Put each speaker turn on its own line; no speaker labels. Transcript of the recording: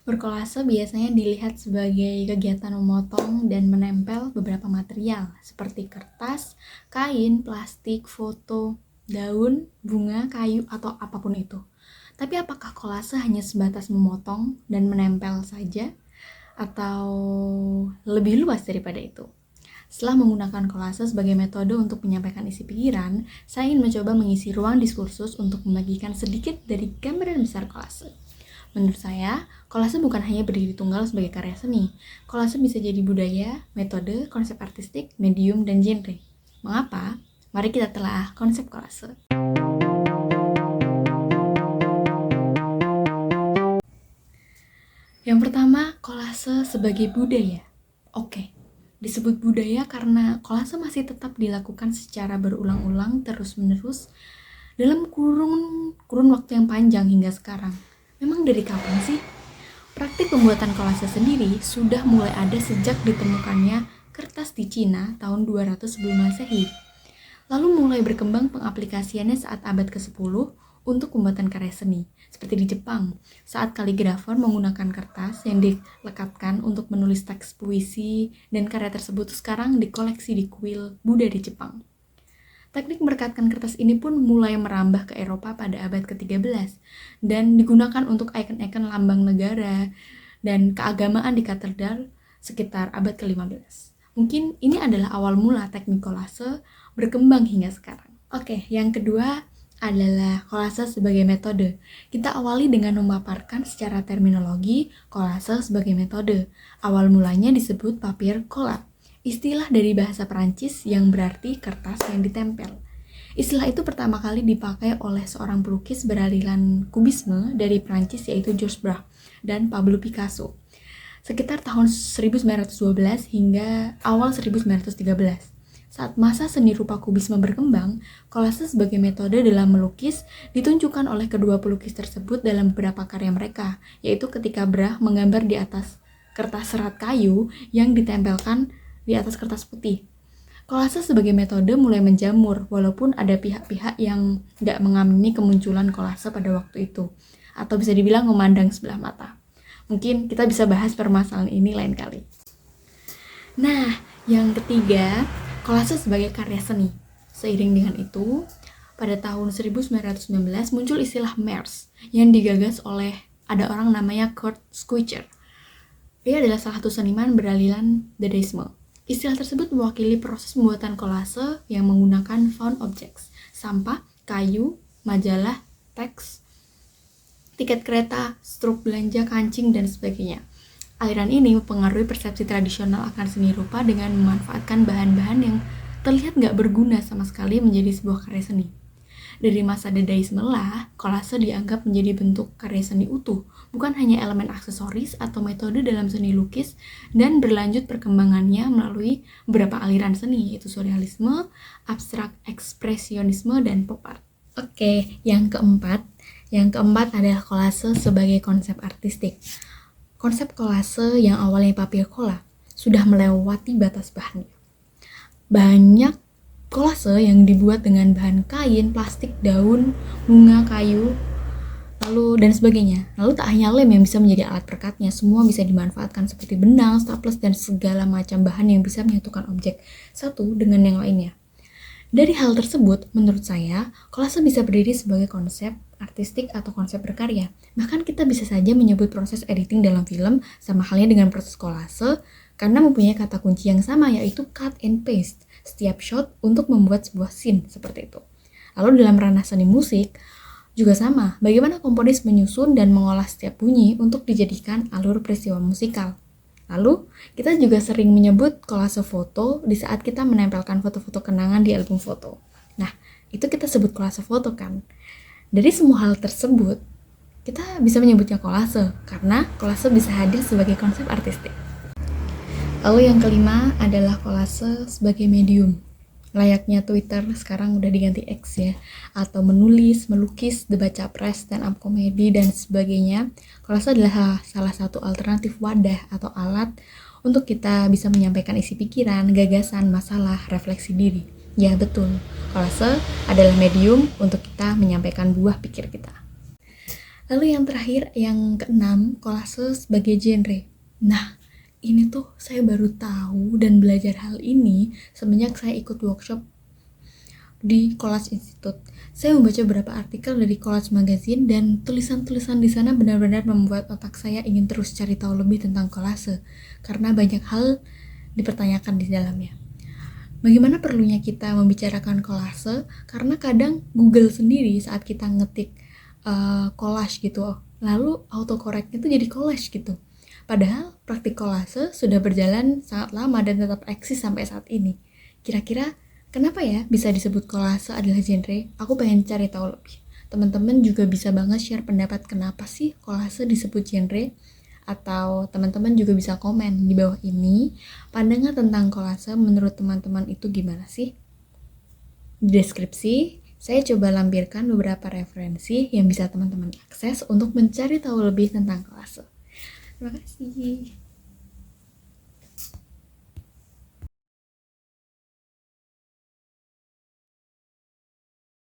Berkolase biasanya dilihat sebagai kegiatan memotong dan menempel beberapa material seperti kertas, kain, plastik, foto, daun, bunga, kayu, atau apapun itu. Tapi apakah kolase hanya sebatas memotong dan menempel saja? Atau lebih luas daripada itu? Setelah menggunakan kolase sebagai metode untuk menyampaikan isi pikiran, saya ingin mencoba mengisi ruang diskursus untuk membagikan sedikit dari gambaran besar kolase. Menurut saya, kolase bukan hanya berdiri tunggal sebagai karya seni. Kolase bisa jadi budaya, metode, konsep artistik, medium, dan genre. Mengapa? Mari kita telah konsep kolase. Yang pertama, kolase sebagai budaya. Oke, disebut budaya karena kolase masih tetap dilakukan secara berulang-ulang terus-menerus dalam kurun waktu yang panjang hingga sekarang. Memang dari kapan sih? Praktik pembuatan kolase sendiri sudah mulai ada sejak ditemukannya kertas di Cina tahun 200 sebelum Masehi. Lalu mulai berkembang pengaplikasiannya saat abad ke-10 untuk pembuatan karya seni, seperti di Jepang, saat kaligrafer menggunakan kertas yang dilekatkan untuk menulis teks puisi, dan karya tersebut sekarang dikoleksi di kuil Buddha di Jepang. Teknik merekatkan kertas ini pun mulai merambah ke Eropa pada abad ke-13 dan digunakan untuk ikon-ikon lambang negara dan keagamaan di katedral sekitar abad ke-15. Mungkin ini adalah awal mula teknik kolase berkembang hingga sekarang. Oke, yang kedua adalah kolase sebagai metode. Kita awali dengan memaparkan secara terminologi kolase sebagai metode. Awal mulanya disebut papier collage. Istilah dari bahasa Perancis yang berarti kertas yang ditempel. Istilah itu pertama kali dipakai oleh seorang pelukis beraliran kubisme dari Perancis yaitu Georges Braque dan Pablo Picasso. Sekitar tahun 1912 hingga awal 1913. Saat masa seni rupa kubisme berkembang, kolase sebagai metode dalam melukis ditunjukkan oleh kedua pelukis tersebut dalam beberapa karya mereka, yaitu ketika Braque menggambar di atas kertas serat kayu yang ditempelkan di atas kertas putih. Kolase sebagai metode mulai menjamur, walaupun ada pihak-pihak yang gak mengamini kemunculan kolase pada waktu itu, atau bisa dibilang memandang sebelah mata. Mungkin kita bisa bahas permasalahan ini lain kali. Nah, yang ketiga, kolase sebagai karya seni. Seiring dengan itu, pada tahun 1919 muncul istilah MERS yang digagas oleh ada orang namanya Kurt Schwitters. Dia adalah salah satu seniman beraliran Dadaisme. Istilah tersebut mewakili proses pembuatan kolase yang menggunakan found objects, sampah, kayu, majalah, teks, tiket kereta, struk belanja, kancing, dan sebagainya. Aliran ini mempengaruhi persepsi tradisional akan seni rupa dengan memanfaatkan bahan-bahan yang terlihat gak berguna sama sekali menjadi sebuah karya seni. Dari masa Dadaisme lah, kolase dianggap menjadi bentuk karya seni utuh, bukan hanya elemen aksesoris atau metode dalam seni lukis, dan berlanjut perkembangannya melalui beberapa aliran seni, yaitu surrealisme, abstrak ekspresionisme, dan pop art. Oke, yang keempat adalah kolase sebagai konsep artistik. Konsep kolase yang awalnya papier collage sudah melewati batas bahannya. Banyak kolase yang dibuat dengan bahan kain, plastik, daun, bunga, kayu, lalu dan sebagainya. Lalu tak hanya lem yang bisa menjadi alat perekatnya, semua bisa dimanfaatkan seperti benang, staples, dan segala macam bahan yang bisa menyatukan objek satu dengan yang lainnya. Dari hal tersebut, menurut saya, kolase bisa berdiri sebagai konsep artistik atau konsep berkarya. Bahkan kita bisa saja menyebut proses editing dalam film sama halnya dengan proses kolase, karena mempunyai kata kunci yang sama, yaitu cut and paste setiap shot untuk membuat sebuah scene seperti itu. Lalu dalam ranah seni musik juga sama, bagaimana komponis menyusun dan mengolah setiap bunyi untuk dijadikan alur peristiwa musikal. Lalu kita juga sering menyebut kolase foto di saat kita menempelkan foto-foto kenangan di album foto. Nah, itu kita sebut kolase foto kan. Dari semua hal tersebut, kita bisa menyebutnya kolase karena kolase bisa hadir sebagai konsep artistik. Lalu yang kelima adalah kolase sebagai medium. Layaknya Twitter sekarang udah diganti X ya, atau menulis, melukis, debat capres, stand up komedi, dan sebagainya. Kolase adalah salah satu alternatif wadah atau alat untuk kita bisa menyampaikan isi pikiran, gagasan, masalah, refleksi diri. Ya betul, kolase adalah medium untuk kita menyampaikan buah pikir kita. Lalu yang terakhir, yang keenam, kolase sebagai genre. Nah, ini tuh saya baru tahu dan belajar hal ini semenjak saya ikut workshop di Collage Institute. Saya membaca beberapa artikel dari Collage Magazine dan tulisan-tulisan di sana benar-benar membuat otak saya ingin terus cari tahu lebih tentang kolase karena banyak hal dipertanyakan di dalamnya. Bagaimana perlunya kita membicarakan kolase? Karena kadang Google sendiri saat kita ngetik collage gitu, lalu autocorrectnya tuh jadi collage gitu. Padahal praktik kolase sudah berjalan sangat lama dan tetap eksis sampai saat ini. Kira-kira kenapa ya bisa disebut kolase adalah genre? Aku pengen cari tahu lebih. Teman-teman juga bisa banget share pendapat kenapa sih kolase disebut genre? Atau teman-teman juga bisa komen di bawah ini pandangan tentang kolase menurut teman-teman itu gimana sih? Di deskripsi saya coba lampirkan beberapa referensi yang bisa teman-teman akses untuk mencari tahu lebih tentang kolase. Terima kasih.